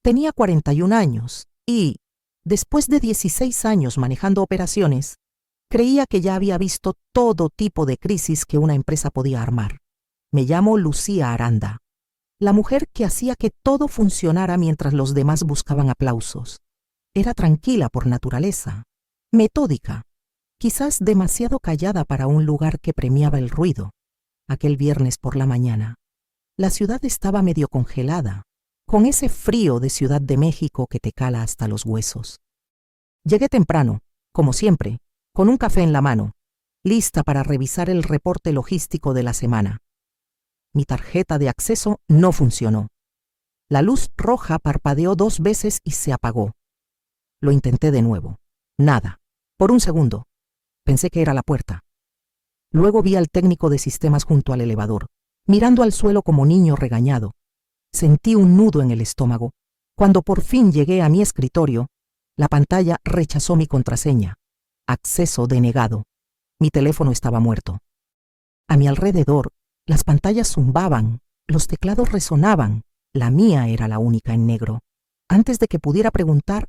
Tenía 41 años y, después de 16 años manejando operaciones, creía que ya había visto todo tipo de crisis que una empresa podía armar. Me llamo Lucía Aranda, la mujer que hacía que todo funcionara mientras los demás buscaban aplausos. Era tranquila por naturaleza, metódica, quizás demasiado callada para un lugar que premiaba el ruido. Aquel viernes por la mañana, la ciudad estaba medio congelada, con ese frío de Ciudad de México que te cala hasta los huesos. Llegué temprano, como siempre, con un café en la mano, lista para revisar el reporte logístico de la semana. Mi tarjeta de acceso no funcionó. La luz roja parpadeó 2 veces y se apagó. Lo intenté de nuevo. Nada. Por un segundo. Pensé que era la puerta. Luego vi al técnico de sistemas junto al elevador, mirando al suelo como niño regañado. Sentí un nudo en el estómago. Cuando por fin llegué a mi escritorio, la pantalla rechazó mi contraseña. Acceso denegado. Mi teléfono estaba muerto. A mi alrededor, las pantallas zumbaban, los teclados resonaban. La mía era la única en negro. Antes de que pudiera preguntar,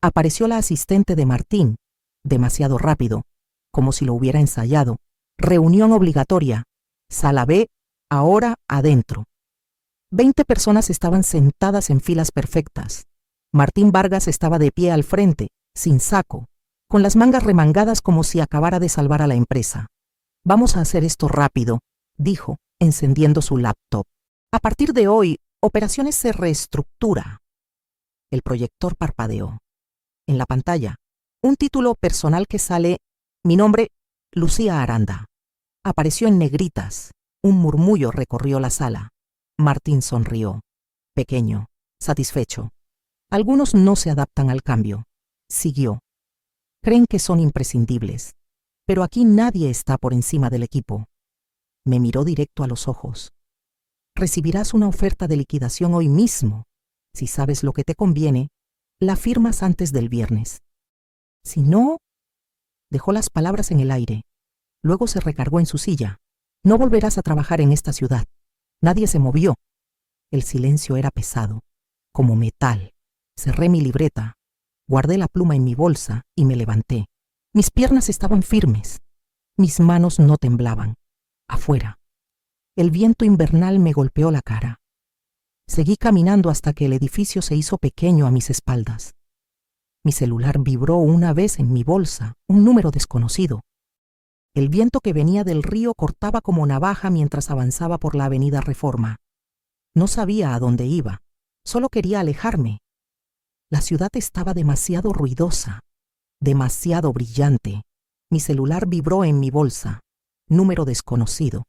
apareció la asistente de Martín, demasiado rápido, como si lo hubiera ensayado. Reunión obligatoria. Sala B, ahora adentro. 20 personas estaban sentadas en filas perfectas. Martín Vargas estaba de pie al frente, sin saco, con las mangas remangadas como si acabara de salvar a la empresa. Vamos a hacer esto rápido, dijo, encendiendo su laptop. A partir de hoy, Operaciones se reestructura. El proyector parpadeó. En la pantalla, un título personal que sale, mi nombre, Lucía Aranda. Apareció en negritas. Un murmullo recorrió la sala. Martín sonrió, pequeño, satisfecho. Algunos no se adaptan al cambio. Siguió. Creen que son imprescindibles, pero aquí nadie está por encima del equipo. Me miró directo a los ojos. Recibirás una oferta de liquidación hoy mismo. Si sabes lo que te conviene, la firmas antes del viernes. Si no, dejó las palabras en el aire. Luego se recargó en su silla. No volverás a trabajar en esta ciudad. Nadie se movió. El silencio era pesado, como metal. Cerré mi libreta, guardé la pluma en mi bolsa y me levanté. Mis piernas estaban firmes. Mis manos no temblaban. Afuera, el viento invernal me golpeó la cara. Seguí caminando hasta que el edificio se hizo pequeño a mis espaldas. Mi celular vibró una vez en mi bolsa, un número desconocido. El viento que venía del río cortaba como navaja mientras avanzaba por la avenida Reforma. No sabía a dónde iba, solo quería alejarme. La ciudad estaba demasiado ruidosa, demasiado brillante. Mi celular vibró en mi bolsa. Número desconocido.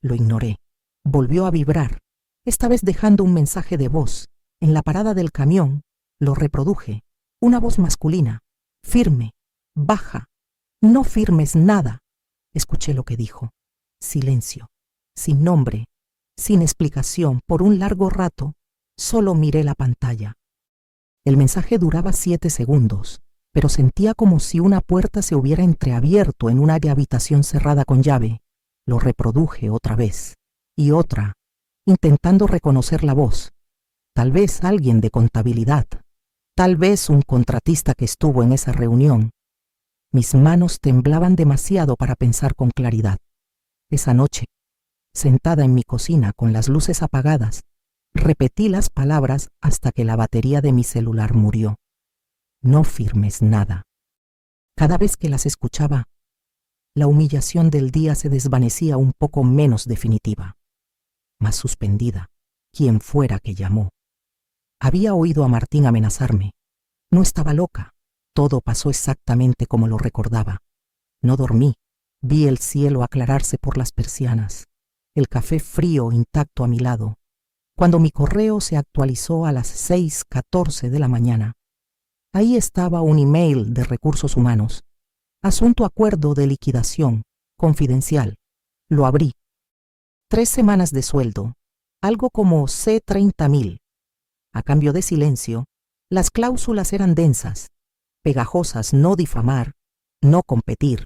Lo ignoré. Volvió a vibrar, esta vez dejando un mensaje de voz. En la parada del camión, lo reproduje. Una voz masculina, firme, baja. No firmes nada. Escuché lo que dijo. Silencio, sin nombre, sin explicación. Por un largo rato, solo miré la pantalla. El mensaje duraba 7 segundos, pero sentía como si una puerta se hubiera entreabierto en una habitación cerrada con llave. Lo reproduje otra vez, y otra, intentando reconocer la voz. Tal vez alguien de contabilidad, tal vez un contratista que estuvo en esa reunión. Mis manos temblaban demasiado para pensar con claridad. Esa noche, sentada en mi cocina con las luces apagadas, repetí las palabras hasta que la batería de mi celular murió. No firmes nada. Cada vez que las escuchaba, la humillación del día se desvanecía un poco menos definitiva, más suspendida, quien fuera que llamó. Había oído a Martín amenazarme. No estaba loca. Todo pasó exactamente como lo recordaba. No dormí. Vi el cielo aclararse por las persianas, el café frío intacto a mi lado. Cuando mi correo se actualizó a las 6:14 de la mañana, ahí estaba un email de Recursos Humanos. Asunto acuerdo de liquidación, confidencial. Lo abrí. 3 semanas de sueldo, algo como C$30,000. A cambio de silencio, las cláusulas eran densas, pegajosas: no difamar, no competir,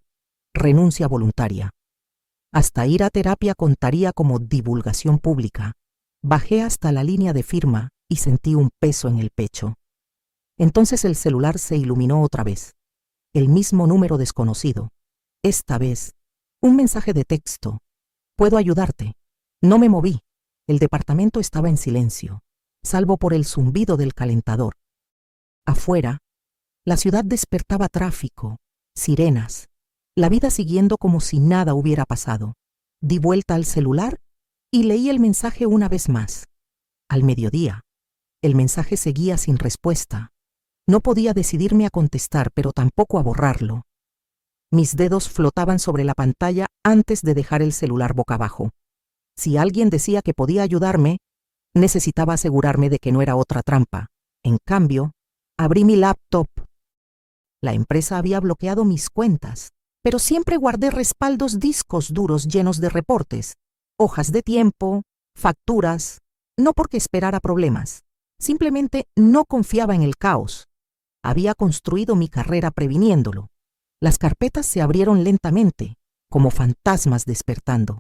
renuncia voluntaria. Hasta ir a terapia contaría como divulgación pública. Bajé hasta la línea de firma y sentí un peso en el pecho. Entonces el celular se iluminó otra vez. El mismo número desconocido. Esta vez, un mensaje de texto. «Puedo ayudarte». No me moví. El departamento estaba en silencio, salvo por el zumbido del calentador. Afuera, la ciudad despertaba tráfico, sirenas, la vida siguiendo como si nada hubiera pasado. Di vuelta al celular y leí el mensaje una vez más. Al mediodía, el mensaje seguía sin respuesta. No podía decidirme a contestar, pero tampoco a borrarlo. Mis dedos flotaban sobre la pantalla antes de dejar el celular boca abajo. Si alguien decía que podía ayudarme, necesitaba asegurarme de que no era otra trampa. En cambio, abrí mi laptop. La empresa había bloqueado mis cuentas, pero siempre guardé respaldos discos duros llenos de reportes, hojas de tiempo, facturas, no porque esperara problemas. Simplemente no confiaba en el caos. Había construido mi carrera previniéndolo. Las carpetas se abrieron lentamente, como fantasmas despertando.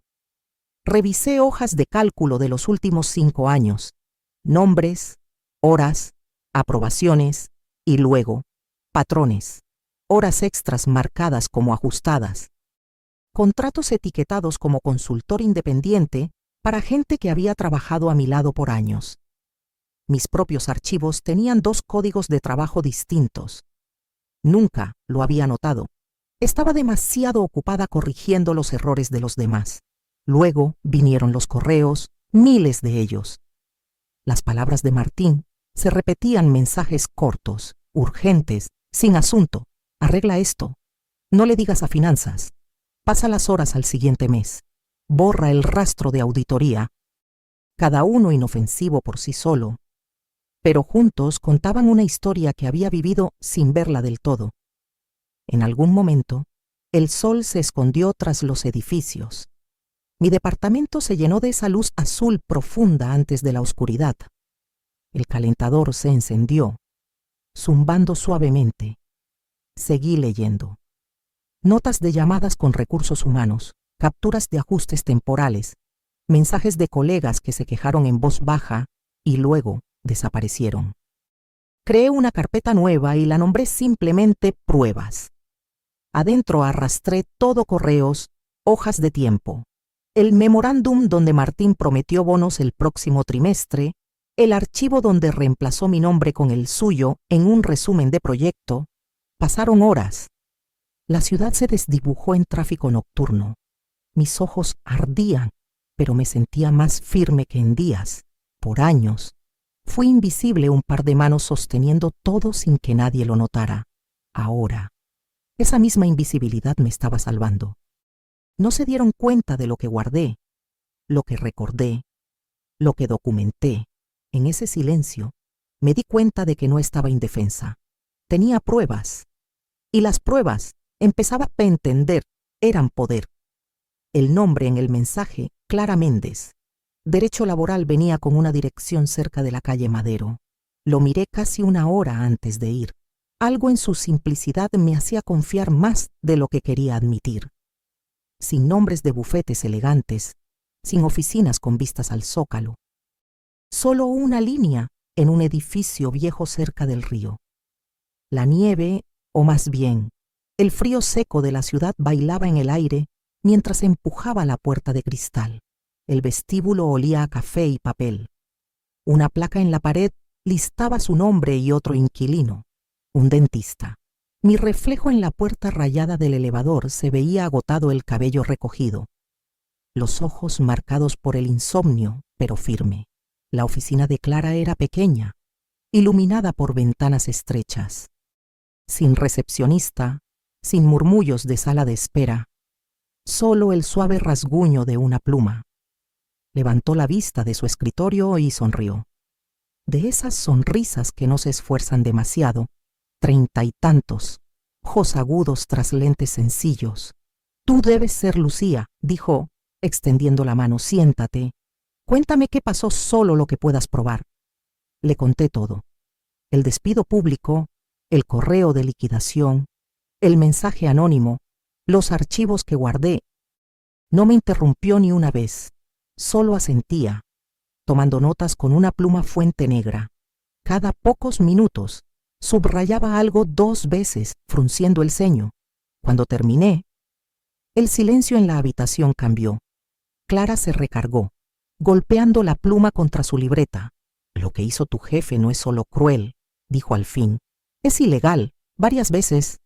Revisé hojas de cálculo de los últimos 5 años, nombres, horas, aprobaciones y luego patrones, horas extras marcadas como ajustadas, contratos etiquetados como consultor independiente para gente que había trabajado a mi lado por años. Mis propios archivos tenían 2 códigos de trabajo distintos. Nunca lo había notado. Estaba demasiado ocupada corrigiendo los errores de los demás. Luego vinieron los correos, miles de ellos. Las palabras de Martín se repetían, mensajes cortos, urgentes, sin asunto. Arregla esto. No le digas a finanzas. Pasa las horas al siguiente mes. Borra el rastro de auditoría. Cada uno inofensivo por sí solo, pero juntos contaban una historia que había vivido sin verla del todo. En algún momento, el sol se escondió tras los edificios. Mi departamento se llenó de esa luz azul profunda antes de la oscuridad. El calentador se encendió, zumbando suavemente. Seguí leyendo. Notas de llamadas con recursos humanos, capturas de ajustes temporales, mensajes de colegas que se quejaron en voz baja y luego desaparecieron. Creé una carpeta nueva y la nombré simplemente Pruebas. Adentro arrastré todo correos, hojas de tiempo, el memorándum donde Martín prometió bonos el próximo trimestre, el archivo donde reemplazó mi nombre con el suyo en un resumen de proyecto. Pasaron horas. La ciudad se desdibujó en tráfico nocturno. Mis ojos ardían, pero me sentía más firme que en días. Por años, fui invisible, un par de manos sosteniendo todo sin que nadie lo notara. Ahora, esa misma invisibilidad me estaba salvando. No se dieron cuenta de lo que guardé, lo que recordé, lo que documenté. En ese silencio, me di cuenta de que no estaba indefensa. Tenía pruebas. Y las pruebas, empezaba a entender, eran poder. El nombre en el mensaje, Clara Méndez. Derecho laboral, venía con una dirección cerca de la calle Madero. Lo miré casi 1 hora antes de ir. Algo en su simplicidad me hacía confiar más de lo que quería admitir. Sin nombres de bufetes elegantes, sin oficinas con vistas al Zócalo. Solo una línea en un edificio viejo cerca del río. La nieve, o más bien, el frío seco de la ciudad bailaba en el aire mientras empujaba la puerta de cristal. El vestíbulo olía a café y papel. Una placa en la pared listaba su nombre y otro inquilino, un dentista. Mi reflejo en la puerta rayada del elevador, se veía agotado el cabello recogido. Los ojos marcados por el insomnio, pero firme. La oficina de Clara era pequeña, iluminada por ventanas estrechas. Sin recepcionista, sin murmullos de sala de espera, solo el suave rasguño de una pluma. Levantó la vista de su escritorio y sonrió. De esas sonrisas que no se esfuerzan demasiado, 30 y tantos, ojos agudos tras lentes sencillos. Tú debes ser Lucía, dijo, extendiendo la mano. Siéntate. Cuéntame qué pasó, solo lo que puedas probar. Le conté todo. El despido público, el correo de liquidación, el mensaje anónimo, los archivos que guardé. No me interrumpió ni una vez, solo asentía. tomando notas con una pluma fuente negra. Cada pocos minutos subrayaba algo 2 veces, frunciendo el ceño. Cuando terminé, el silencio en la habitación cambió. Clara se recargó, golpeando la pluma contra su libreta. «Lo que hizo tu jefe no es solo cruel», dijo al fin. «Es ilegal. Varias veces».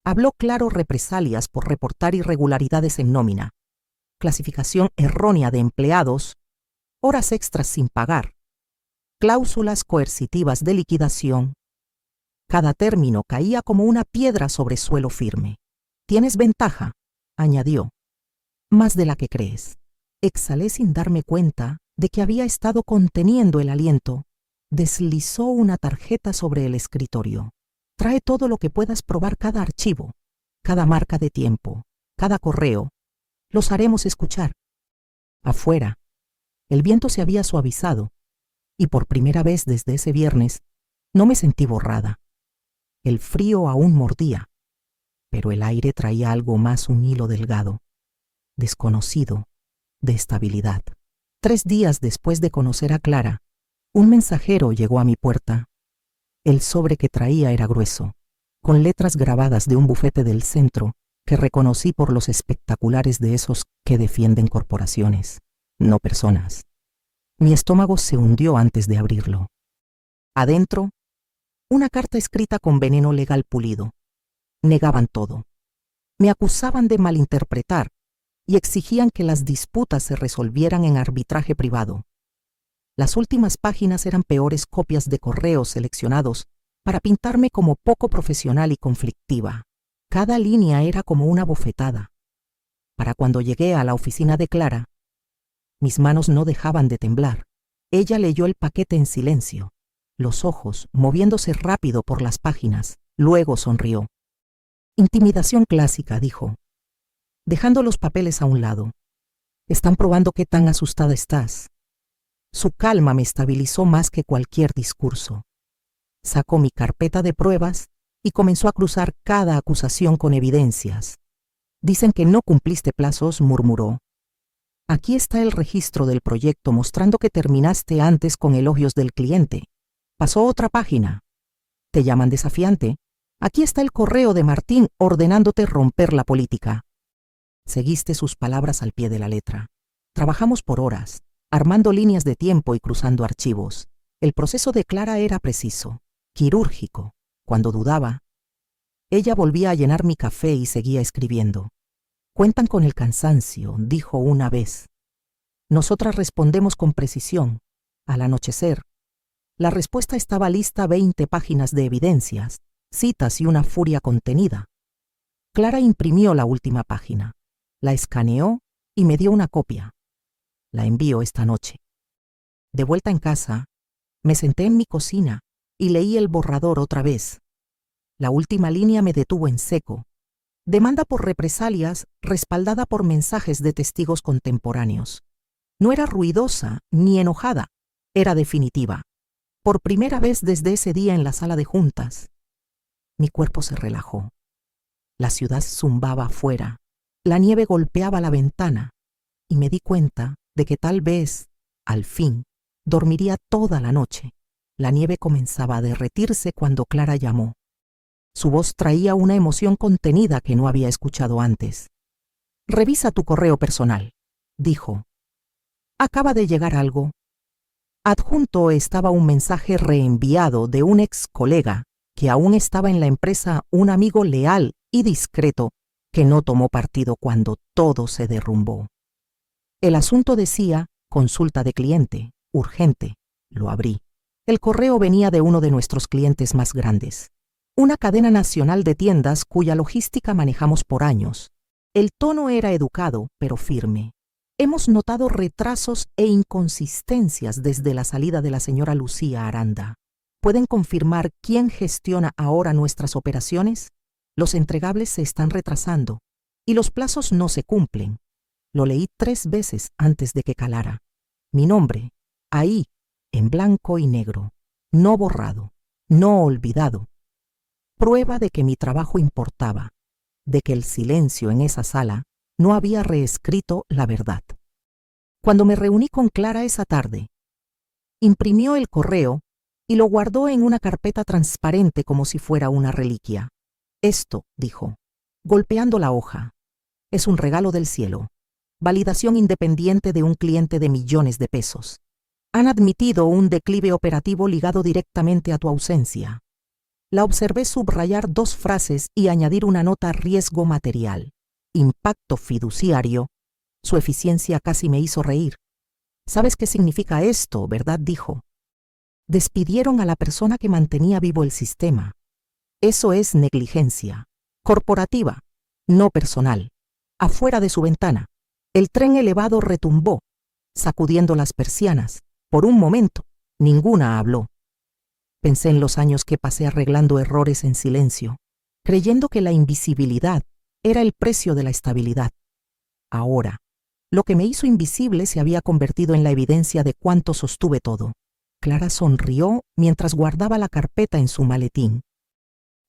Habló claro represalias por reportar irregularidades en nómina, clasificación errónea de empleados, horas extras sin pagar, cláusulas coercitivas de liquidación. Cada término caía como una piedra sobre suelo firme. «Tienes ventaja», añadió, «más de la que crees». Exhalé sin darme cuenta de que había estado conteniendo el aliento. Deslizó una tarjeta sobre el escritorio. «Trae todo lo que puedas probar, cada archivo, cada marca de tiempo, cada correo. Los haremos escuchar». Afuera, el viento se había suavizado y por primera vez desde ese viernes no me sentí borrada. El frío aún mordía, pero el aire traía algo más, un hilo delgado, desconocido, de estabilidad. 3 días después de conocer a Clara, un mensajero llegó a mi puerta. El sobre que traía era grueso, con letras grabadas de un bufete del centro que reconocí por los espectaculares de esos que defienden corporaciones, no personas. Mi estómago se hundió antes de abrirlo. Adentro, una carta escrita con veneno legal pulido. Negaban todo. Me acusaban de malinterpretar y exigían que las disputas se resolvieran en arbitraje privado. Las últimas páginas eran peores copias de correos seleccionados para pintarme como poco profesional y conflictiva. Cada línea era como una bofetada. Para cuando llegué a la oficina de Clara, mis manos no dejaban de temblar. Ella leyó el paquete en silencio, los ojos moviéndose rápido por las páginas. Luego sonrió. «Intimidación clásica», dijo, dejando los papeles a un lado. «Están probando qué tan asustada estás». Su calma me estabilizó más que cualquier discurso. Sacó mi carpeta de pruebas y comenzó a cruzar cada acusación con evidencias. «Dicen que no cumpliste plazos», murmuró. «Aquí está el registro del proyecto mostrando que terminaste antes con elogios del cliente. Pasó otra página. Te llaman desafiante. Aquí está el correo de Martín ordenándote romper la política». Seguiste sus palabras al pie de la letra. Trabajamos por horas, armando líneas de tiempo y cruzando archivos. El proceso de Clara era preciso, quirúrgico. Cuando dudaba, ella volvía a llenar mi café y seguía escribiendo. «Cuentan con el cansancio», dijo una vez. «Nosotras respondemos con precisión». Al anochecer, la respuesta estaba lista: 20 páginas de evidencias, citas y una furia contenida. Clara imprimió la última página, la escaneó y me dio una copia. La envío esta noche. De vuelta en casa, me senté en mi cocina y leí el borrador otra vez. La última línea me detuvo en seco. Demanda por represalias respaldada por mensajes de testigos contemporáneos. No era ruidosa ni enojada, era definitiva. Por primera vez desde ese día en la sala de juntas, mi cuerpo se relajó. La ciudad zumbaba afuera, la nieve golpeaba la ventana y me di cuenta de que tal vez, al fin, dormiría toda la noche. La nieve comenzaba a derretirse cuando Clara llamó. Su voz traía una emoción contenida que no había escuchado antes. «Revisa tu correo personal», dijo. «Acaba de llegar algo». Adjunto estaba un mensaje reenviado de un ex colega que aún estaba en la empresa, un amigo leal y discreto que no tomó partido cuando todo se derrumbó. El asunto decía: consulta de cliente, urgente. Lo abrí. El correo venía de uno de nuestros clientes más grandes, una cadena nacional de tiendas cuya logística manejamos por años. El tono era educado, pero firme. «Hemos notado retrasos e inconsistencias desde la salida de la señora Lucía Aranda. ¿Pueden confirmar quién gestiona ahora nuestras operaciones? Los entregables se están retrasando y los plazos no se cumplen». Lo leí 3 veces antes de que calara. Mi nombre, ahí, en blanco y negro, no borrado, no olvidado. Prueba de que mi trabajo importaba, de que el silencio en esa sala no había reescrito la verdad. Cuando me reuní con Clara esa tarde, Imprimió el correo y lo guardó en una carpeta transparente como si fuera una reliquia. Esto, dijo, golpeando la hoja, es un regalo del cielo. Validación independiente de un cliente de millones de pesos. Han admitido un declive operativo ligado directamente a tu ausencia. La observé subrayar 2 frases y añadir una nota riesgo material. Impacto fiduciario. Su eficiencia casi me hizo reír. ¿Sabes qué significa esto, verdad?, dijo. Despidieron a la persona que mantenía vivo el sistema. Eso es negligencia. Corporativa, no personal. Afuera de su ventana, el tren elevado retumbó, sacudiendo las persianas. Por un momento, ninguna habló. Pensé en los años que pasé arreglando errores en silencio, creyendo que la invisibilidad era el precio de la estabilidad. Ahora, lo que me hizo invisible se había convertido en la evidencia de cuánto sostuve todo. Clara sonrió mientras guardaba la carpeta en su maletín.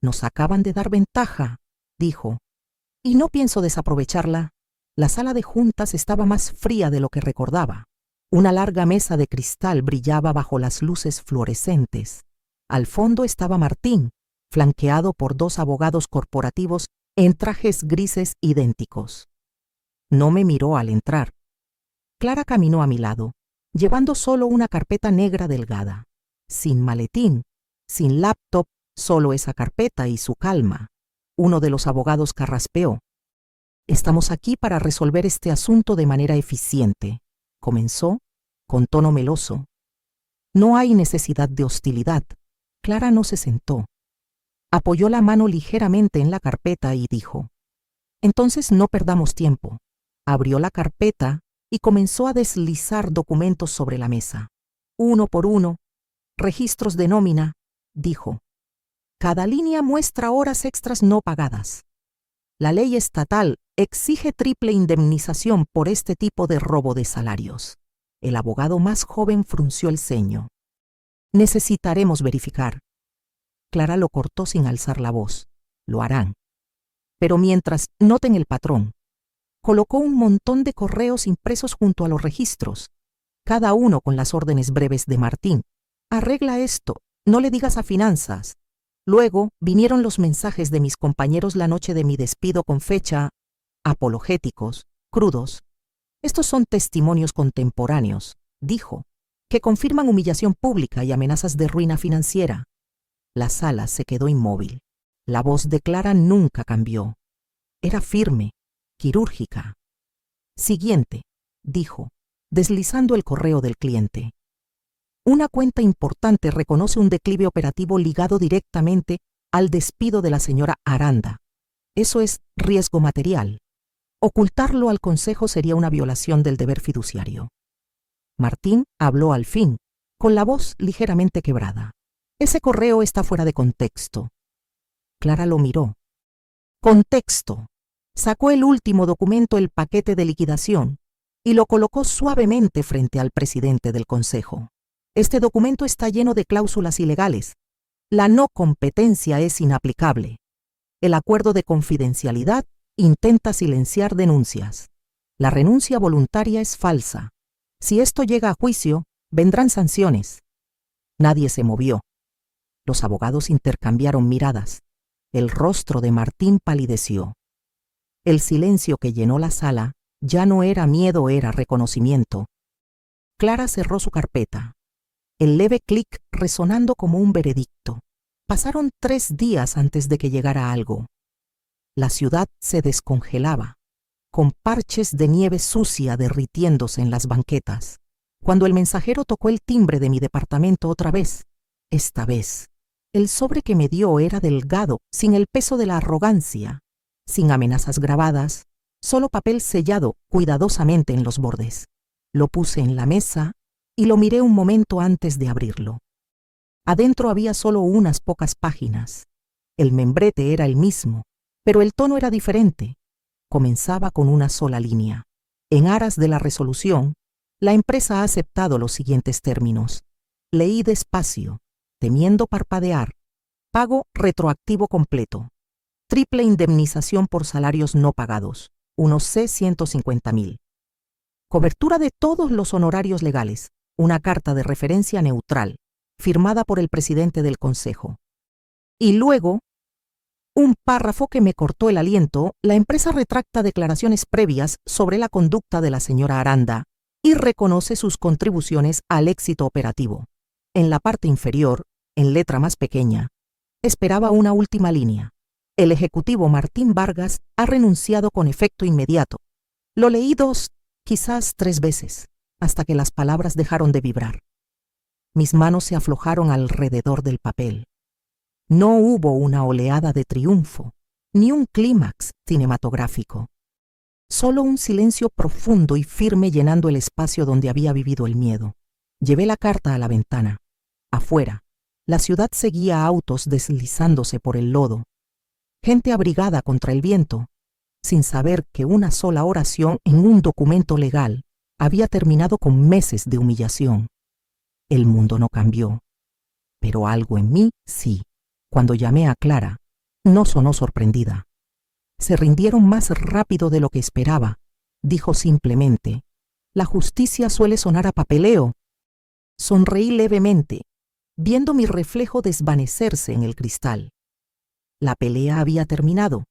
Nos acaban de dar ventaja, dijo, y no pienso desaprovecharla. La sala de juntas estaba más fría de lo que recordaba. Una larga mesa de cristal brillaba bajo las luces fluorescentes. Al fondo estaba Martín, flanqueado por 2 abogados corporativos en trajes grises idénticos. No me miró al entrar. Clara caminó a mi lado, llevando solo una carpeta negra delgada. Sin maletín, sin laptop, solo esa carpeta y su calma. Uno de los abogados carraspeó. Estamos aquí para resolver este asunto de manera eficiente, comenzó, con tono meloso. No hay necesidad de hostilidad. Clara no se sentó. Apoyó la mano ligeramente en la carpeta y dijo, entonces no perdamos tiempo. Abrió la carpeta y comenzó a deslizar documentos sobre la mesa. Uno por uno, registros de nómina, dijo. Cada línea muestra horas extras no pagadas. La ley estatal exige triple indemnización por este tipo de robo de salarios. El abogado más joven frunció el ceño. Necesitaremos verificar. Clara lo cortó sin alzar la voz. Lo harán. Pero mientras, noten el patrón. Colocó un montón de correos impresos junto a los registros, cada uno con las órdenes breves de Martín. Arregla esto, no le digas a finanzas. Luego vinieron los mensajes de mis compañeros la noche de mi despido con fecha, apologéticos, crudos. Estos son testimonios contemporáneos, dijo, que confirman humillación pública y amenazas de ruina financiera. La sala se quedó inmóvil. La voz de Clara nunca cambió. Era firme, quirúrgica. Siguiente, dijo, deslizando el correo del cliente. Una cuenta importante reconoce un declive operativo ligado directamente al despido de la señora Aranda. Eso es riesgo material. Ocultarlo al consejo sería una violación del deber fiduciario. Martín habló al fin, con la voz ligeramente quebrada. Ese correo está fuera de contexto. Clara lo miró. Contexto. Sacó el último documento, el paquete de liquidación, y lo colocó suavemente frente al presidente del consejo. Este documento está lleno de cláusulas ilegales. La no competencia es inaplicable. El acuerdo de confidencialidad intenta silenciar denuncias. La renuncia voluntaria es falsa. Si esto llega a juicio, vendrán sanciones. Nadie se movió. Los abogados intercambiaron miradas. El rostro de Martín palideció. El silencio que llenó la sala ya no era miedo, era reconocimiento. Clara cerró su carpeta. El leve clic resonando como un veredicto. Pasaron 3 días antes de que llegara algo. La ciudad se descongelaba, con parches de nieve sucia derritiéndose en las banquetas, cuando el mensajero tocó el timbre de mi departamento otra vez. Esta vez, el sobre que me dio era delgado, sin el peso de la arrogancia, sin amenazas grabadas, solo papel sellado cuidadosamente en los bordes. Lo puse en la mesa y lo miré un momento antes de abrirlo. Adentro había solo unas pocas páginas. El membrete era el mismo, pero el tono era diferente. Comenzaba con una sola línea. En aras de la resolución, la empresa ha aceptado los siguientes términos. Leí despacio, temiendo parpadear. Pago retroactivo completo. Triple indemnización por salarios no pagados. Unos C$150,000. Cobertura de todos los honorarios legales. una carta de referencia neutral, firmada por el presidente del consejo. Y luego, un párrafo que me cortó el aliento: la empresa retracta declaraciones previas sobre la conducta de la señora Aranda y reconoce sus contribuciones al éxito operativo. En la parte inferior, en letra más pequeña, esperaba una última línea: el ejecutivo Martín Vargas ha renunciado con efecto inmediato. Lo leí 2, quizás 3 veces, hasta que las palabras dejaron de vibrar. Mis manos se aflojaron alrededor del papel. No hubo una oleada de triunfo, ni un clímax cinematográfico. Solo un silencio profundo y firme llenando el espacio donde había vivido el miedo. Llevé la carta a la ventana. Afuera, la ciudad seguía autos deslizándose por el lodo. Gente abrigada contra el viento, sin saber que una sola oración en un documento legal había terminado con meses de humillación. El mundo no cambió, pero algo en mí sí. Cuando llamé a Clara, no sonó sorprendida. Se rindieron más rápido de lo que esperaba. Dijo simplemente: la justicia suele sonar a papeleo. Sonreí levemente, viendo mi reflejo desvanecerse en el cristal. La pelea había terminado,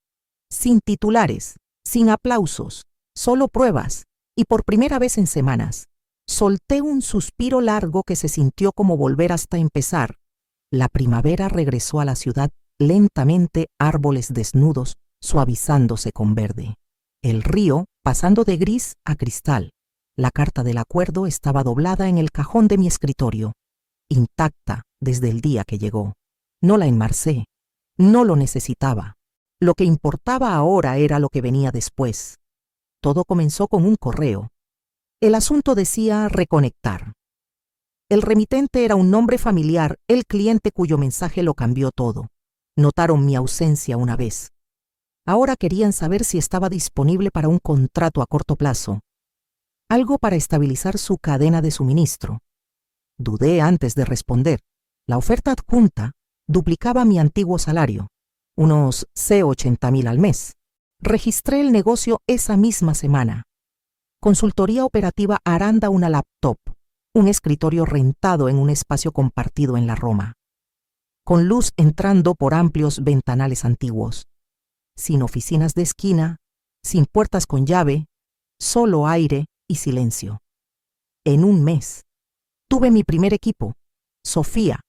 sin titulares, sin aplausos, solo pruebas, y por primera vez en semanas, solté un suspiro largo que se sintió como volver hasta empezar. La primavera regresó a la ciudad lentamente, árboles desnudos, suavizándose con verde. El río pasando de gris a cristal. La carta del acuerdo estaba doblada en el cajón de mi escritorio, intacta desde el día que llegó. No la enmarcé, no lo necesitaba. Lo que importaba ahora era lo que venía después. Todo comenzó con un correo. El asunto decía reconectar. El remitente era un nombre familiar, el cliente cuyo mensaje lo cambió todo. Notaron mi ausencia una vez. Ahora querían saber si estaba disponible para un contrato a corto plazo. Algo para estabilizar su cadena de suministro. Dudé antes de responder. La oferta adjunta duplicaba mi antiguo salario, unos $80,000 al mes. Registré el negocio esa misma semana. Consultoría operativa Aranda, una laptop, un escritorio rentado en un espacio compartido en la Roma, con luz entrando por amplios ventanales antiguos, sin oficinas de esquina, sin puertas con llave, solo aire y silencio. En un mes, tuve mi primer equipo, Sofía,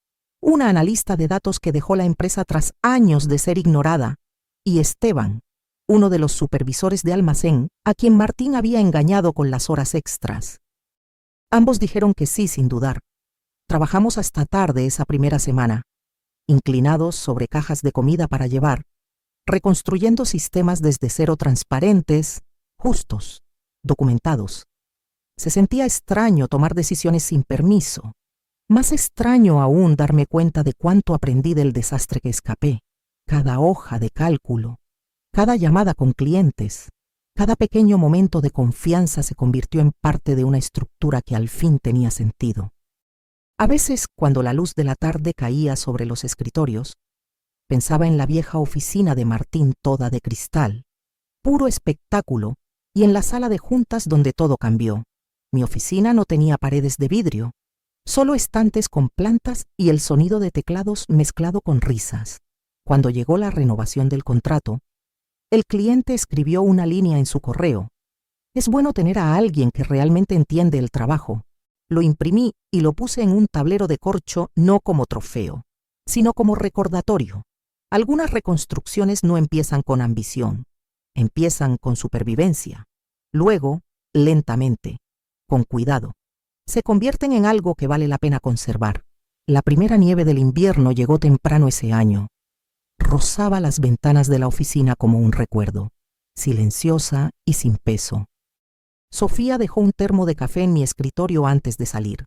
una analista de datos que dejó la empresa tras años de ser ignorada, y Esteban, uno de los supervisores de almacén, a quien Martín había engañado con las horas extras. Ambos dijeron que sí sin dudar. Trabajamos hasta tarde esa primera semana, inclinados sobre cajas de comida para llevar, reconstruyendo sistemas desde cero, transparentes, justos, documentados. Se sentía extraño tomar decisiones sin permiso. Más extraño aún darme cuenta de cuánto aprendí del desastre que escapé. Cada hoja de cálculo, cada llamada con clientes, cada pequeño momento de confianza se convirtió en parte de una estructura que al fin tenía sentido. A veces, cuando la luz de la tarde caía sobre los escritorios, pensaba en la vieja oficina de Martín, toda de cristal, puro espectáculo, y en la sala de juntas donde todo cambió. Mi oficina no tenía paredes de vidrio, solo estantes con plantas y el sonido de teclados mezclado con risas. Cuando llegó la renovación del contrato, el cliente escribió una línea en su correo. Es bueno tener a alguien que realmente entiende el trabajo. Lo imprimí y lo puse en un tablero de corcho, no como trofeo, sino como recordatorio. Algunas reconstrucciones no empiezan con ambición, empiezan con supervivencia. Luego, lentamente, con cuidado, se convierten en algo que vale la pena conservar. La primera nieve del invierno llegó temprano ese año. Rozaba las ventanas de la oficina como un recuerdo, silenciosa y sin peso. Sofía dejó un termo de café en mi escritorio antes de salir.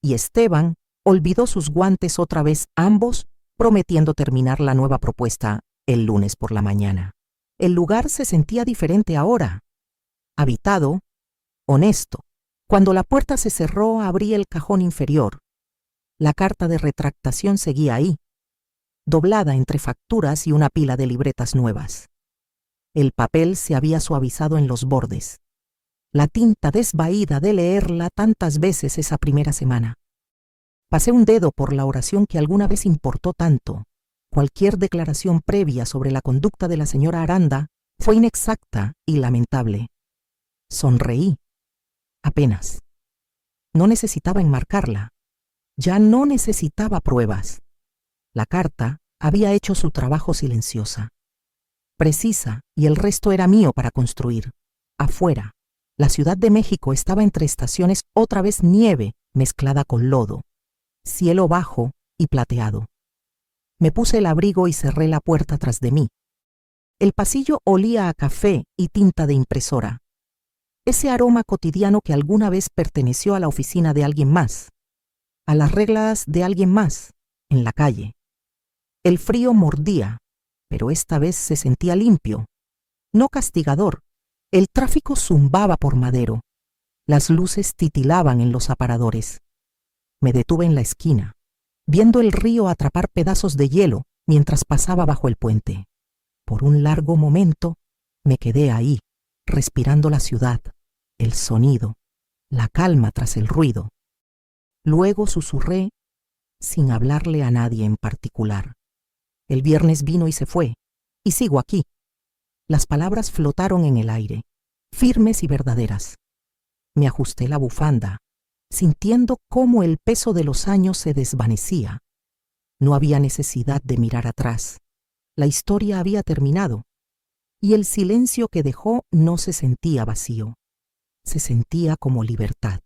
Y Esteban olvidó sus guantes otra vez, ambos prometiendo terminar la nueva propuesta el lunes por la mañana. El lugar se sentía diferente ahora. Habitado, honesto. Cuando la puerta se cerró, abrí el cajón inferior. La carta de retractación seguía ahí, doblada entre facturas y una pila de libretas nuevas. El papel se había suavizado en los bordes. la tinta desvaída de leerla tantas veces esa primera semana. Pasé un dedo por la oración que alguna vez importó tanto. Cualquier declaración previa sobre la conducta de la señora Aranda fue inexacta y lamentable. Sonreí. Apenas. No necesitaba enmarcarla. Ya no necesitaba pruebas. La carta había hecho su trabajo silenciosa, precisa, y el resto era mío para construir. Afuera, la Ciudad de México estaba entre estaciones, otra vez nieve mezclada con lodo, cielo bajo y plateado. Me puse el abrigo y cerré la puerta tras de mí. El pasillo olía a café y tinta de impresora, ese aroma cotidiano que alguna vez perteneció a la oficina de alguien más, a las reglas de alguien más, en la calle. El frío mordía, pero esta vez se sentía limpio, no castigador. El tráfico zumbaba por Madero. Las luces titilaban en los aparadores. Me detuve en la esquina, viendo el río atrapar pedazos de hielo mientras pasaba bajo el puente. Por un largo momento me quedé ahí, respirando la ciudad, el sonido, la calma tras el ruido. Luego susurré, sin hablarle a nadie en particular: el viernes vino y se fue, y sigo aquí. Las palabras flotaron en el aire, firmes y verdaderas. Me ajusté la bufanda, sintiendo cómo el peso de los años se desvanecía. No había necesidad de mirar atrás. La historia había terminado, y el silencio que dejó no se sentía vacío. Se sentía como libertad.